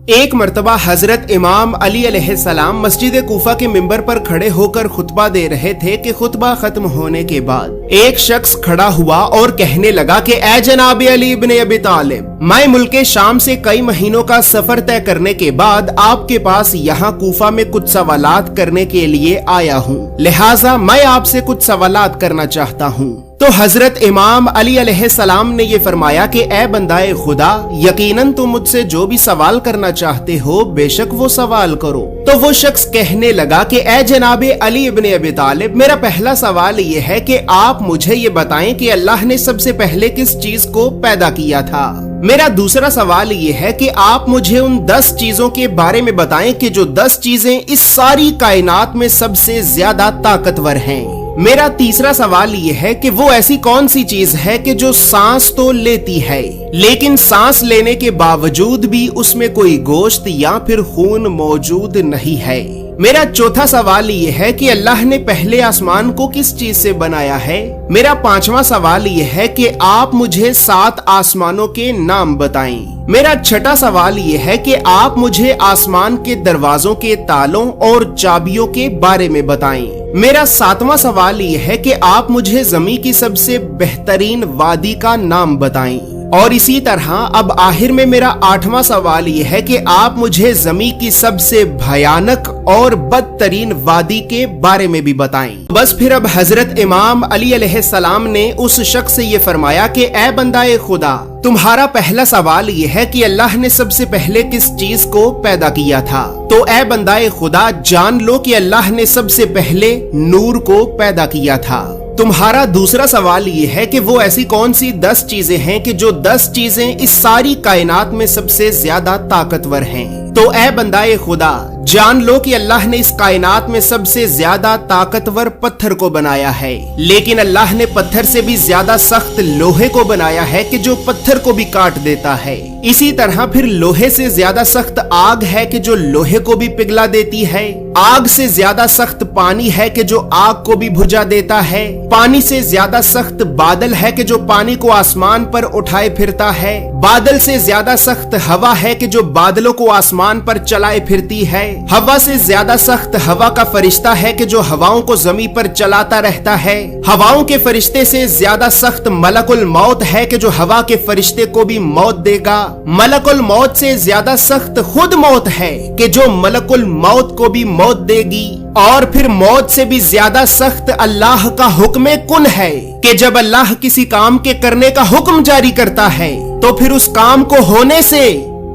ایک مرتبہ حضرت امام علی علیہ السلام مسجد کوفہ کے منبر پر کھڑے ہو کر خطبہ دے رہے تھے کہ خطبہ ختم ہونے کے بعد ایک شخص کھڑا ہوا اور کہنے لگا کہ اے جناب علی ابن ابی طالب، میں ملک شام سے کئی مہینوں کا سفر طے کرنے کے بعد آپ کے پاس یہاں کوفہ میں کچھ سوالات کرنے کے لیے آیا ہوں، لہٰذا میں آپ سے کچھ سوالات کرنا چاہتا ہوں۔ تو حضرت امام علی علیہ السلام نے یہ فرمایا کہ اے بندہ خدا، یقیناً تم مجھ سے جو بھی سوال کرنا چاہتے ہو بے شک وہ سوال کرو۔ تو وہ شخص کہنے لگا کہ اے جناب علی ابن ابی طالب، میرا پہلا سوال یہ ہے کہ آپ مجھے یہ بتائیں کہ اللہ نے سب سے پہلے کس چیز کو پیدا کیا تھا۔ میرا دوسرا سوال یہ ہے کہ آپ مجھے ان 10 چیزوں کے بارے میں بتائیں کہ جو 10 چیزیں اس ساری کائنات میں سب سے زیادہ طاقتور ہیں۔ میرا تیسرا سوال یہ ہے کہ وہ ایسی کون سی چیز ہے کہ جو سانس تو لیتی ہے لیکن سانس لینے کے باوجود بھی اس میں کوئی گوشت یا پھر خون موجود نہیں ہے۔ میرا چوتھا سوال یہ ہے کہ اللہ نے پہلے آسمان کو کس چیز سے بنایا ہے۔ میرا پانچواں سوال یہ ہے کہ آپ مجھے 7 آسمانوں کے نام بتائیں۔ میرا چھٹا سوال یہ ہے کہ آپ مجھے آسمان کے دروازوں کے تالوں اور چابیوں کے بارے میں بتائیں۔ میرا 7واں سوال یہ ہے کہ آپ مجھے زمین کی سب سے بہترین وادی کا نام بتائیں۔ اور اسی طرح اب آخر میں میرا 8واں سوال یہ ہے کہ آپ مجھے زمین کی سب سے بھیانک اور بدترین وادی کے بارے میں بھی بتائیں۔ بس پھر اب حضرت امام علی علیہ السلام نے اس شخص سے یہ فرمایا کہ اے بندہ خدا، تمہارا پہلا سوال یہ ہے کہ اللہ نے سب سے پہلے کس چیز کو پیدا کیا تھا۔ تو اے بندہ خدا، جان لو کہ اللہ نے سب سے پہلے نور کو پیدا کیا تھا۔ تمہارا دوسرا سوال یہ ہے کہ وہ ایسی کون سی 10 چیزیں ہیں کہ جو 10 چیزیں اس ساری کائنات میں سب سے زیادہ طاقتور ہیں۔ تو اے بندہ خدا، جان لو کہ اللہ نے اس کائنات میں سب سے زیادہ طاقتور پتھر کو بنایا ہے، لیکن اللہ نے پتھر سے بھی زیادہ سخت لوہے کو بنایا ہے کہ جو پتھر کو بھی کاٹ دیتا ہے۔ اسی طرح پھر لوہے سے زیادہ سخت آگ ہے کہ جو لوہے کو بھی پگھلا دیتی ہے۔ آگ سے زیادہ سخت پانی ہے کہ جو آگ کو بھی بھجا دیتا ہے۔ پانی سے زیادہ سخت بادل ہے کہ جو پانی کو آسمان پر اٹھائے پھرتا ہے۔ بادل سے زیادہ سخت ہوا ہے کہ جو بادلوں کو آسمان پر چلائے پھرتی ہے۔ ہوا سے زیادہ سخت ہوا کا فرشتہ ہے کہ جو ہواؤں کو زمین پر چلاتا رہتا ہے۔ ہواؤں کے فرشتے سے زیادہ سخت ملک الموت ہے کہ جو ہوا کے فرشتے کو بھی موت دے گا۔ ملک الموت سے زیادہ سخت خود موت ہے کہ جو ملک الموت کو بھی موت دے گی۔ اور پھر موت سے بھی زیادہ سخت اللہ کا حکم کن ہے کہ جب اللہ کسی کام کے کرنے کا حکم جاری کرتا ہے تو پھر اس کام کو ہونے سے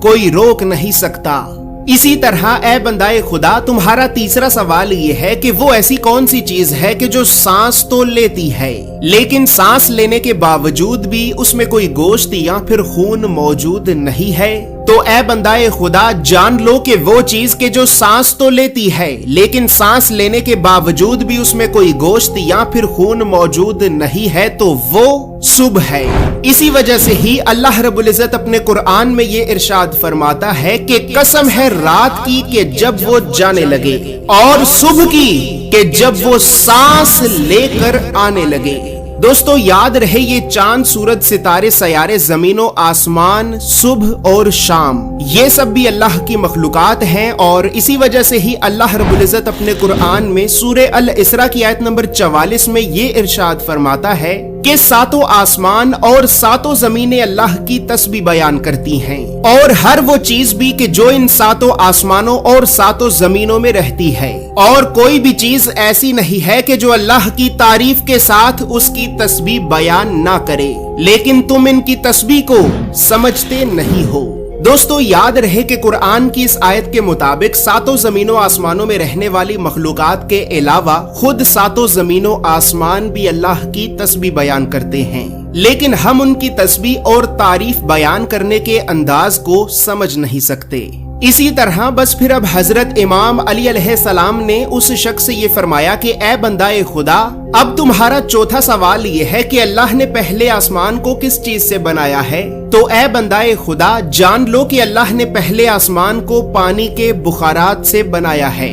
کوئی روک نہیں سکتا۔ اسی طرح اے بندہ خدا، تمہارا تیسرا سوال یہ ہے کہ وہ ایسی کون سی چیز ہے کہ جو سانس تو لیتی ہے لیکن سانس لینے کے باوجود بھی اس میں کوئی گوشت یا پھر خون موجود نہیں ہے۔ تو اے بندہ خدا، جان لو کہ وہ چیز کہ جو سانس تو لیتی ہے لیکن سانس لینے کے باوجود بھی اس میں کوئی گوشت یا پھر خون موجود نہیں ہے تو وہ صبح ہے۔ اسی وجہ سے ہی اللہ رب العزت اپنے قرآن میں یہ ارشاد فرماتا ہے کہ قسم ہے رات کی کہ جب وہ جانے لگے، اور صبح کی کہ جب وہ سانس لے کر آنے لگے۔ دوستو یاد رہے، یہ چاند، سورج، ستارے، سیارے، زمین و آسمان، صبح اور شام، یہ سب بھی اللہ کی مخلوقات ہیں، اور اسی وجہ سے ہی اللہ رب العزت اپنے قرآن میں سورہ الاسراء کی آیت نمبر 44 میں یہ ارشاد فرماتا ہے کہ 7 آسمان اور 7 زمینیں اللہ کی تسبیح بیان کرتی ہیں، اور ہر وہ چیز بھی کہ جو ان 7 آسمانوں اور 7 زمینوں میں رہتی ہے، اور کوئی بھی چیز ایسی نہیں ہے کہ جو اللہ کی تعریف کے ساتھ اس کی تسبیح بیان نہ کرے، لیکن تم ان کی تسبیح کو سمجھتے نہیں ہو۔ دوستو یاد رہے کہ قرآن کی اس آیت کے مطابق 7 زمینوں آسمانوں میں رہنے والی مخلوقات کے علاوہ خود 7 زمینوں آسمان بھی اللہ کی تسبیح بیان کرتے ہیں، لیکن ہم ان کی تسبیح اور تعریف بیان کرنے کے انداز کو سمجھ نہیں سکتے۔ اسی طرح بس پھر اب حضرت امام علی علیہ السلام نے اس شخص سے یہ فرمایا کہ اے بندہ خدا، اب تمہارا چوتھا سوال یہ ہے کہ اللہ نے پہلے آسمان کو کس چیز سے بنایا ہے۔ تو اے بندہ خدا، جان لو کہ اللہ نے پہلے آسمان کو پانی کے بخارات سے بنایا ہے۔